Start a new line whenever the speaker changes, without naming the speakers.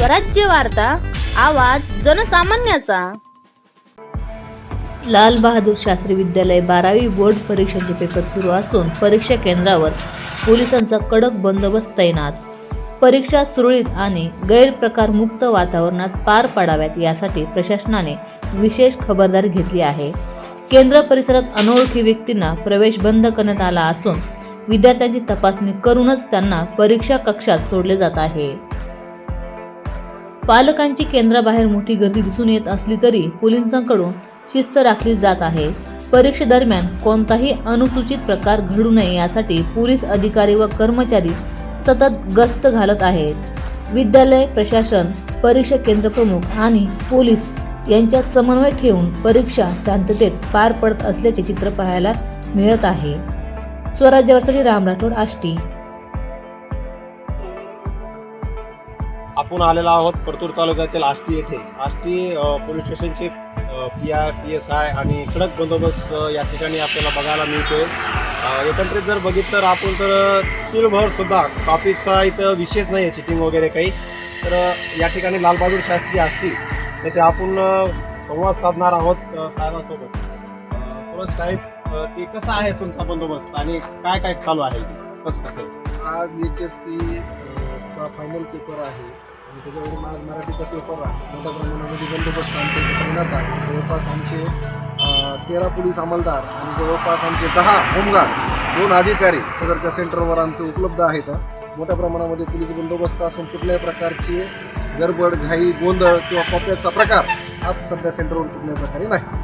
स्वराज्य वार्ता, आवाज जनसामान्याचा। लाल बहादूर शास्त्री विद्यालय 12वी बोर्ड परीक्षांचे पेपर सुरू असून परीक्षा केंद्रावर पोलिसांचा कडक बंदोबस्त तैनात। परीक्षा सुरळीत आणि गैरप्रकार मुक्त वातावरणात पार पाडाव्यात यासाठी प्रशासनाने विशेष खबरदारी घेतली आहे। केंद्र परिसरात अनोळखी व्यक्तींना प्रवेश बंद करण्यात आला असून विद्यार्थ्यांची तपासणी करूनच त्यांना परीक्षा कक्षात सोडले जात आहे। पालकांची केंद्राबाहेर मोठी गर्दी दिसून येत असली तरी पोलिसांकडून शिस्त राखली जात आहे। परीक्षेदरम्यान कोणताही अनुचित प्रकार घडू नये यासाठी पोलीस अधिकारी व कर्मचारी सतत गस्त घालत आहेत। विद्यालय प्रशासन, परीक्षा केंद्र प्रमुख आणि पोलीस यांच्यात समन्वय ठेवून परीक्षा शांततेत पार पडत असल्याचे चित्र पाहायला मिळत आहे। स्वराज्यावरती राम राठोड, आष्टी।
आपण आलेलो आहोत परतूर तालुक्यातील आष्टी येथे। आष्टी पोलीस स्टेशनचे PR, PSI आणि कडक बंदोबस्त या ठिकाणी आपल्याला बघायला मिळतोय। एकंदरीत जर बघितलं तर आपण तर तिळभर सुद्धा कॉपीचा इथं विशेष नाही आहे, चिटिंग वगैरे काही। तर या ठिकाणी लाल बहादूर शास्त्री आष्टी येथे आपण संवाद साधणार आहोत साहेबांसोबत। परत साहेब, ते कसं आहे तुमचा बंदोबस्त आणि काय काय चालू आहे, कसं आहे?
आज HSC चा फायनल पेपर आहे आणि त्याच्यावर आज मराठीचा पेपर आहे। मोठ्या प्रमाणामध्ये बंदोबस्त आमच्या इथे तैनात आहे। जवळपास आमचे 13 पोलीस अंमलदार आणि जवळपास आमचे 10 होमगार्ड, 2 अधिकारी सदरच्या सेंटरवर आमचे उपलब्ध आहेत। मोठ्या प्रमाणामध्ये पोलीस बंदोबस्त असून कुठल्याही प्रकारची गडबड, घाई, गोंधळ किंवा कॉप्याचा प्रकार हा सध्या सेंटरवर कुठल्याही प्रकारे नाही।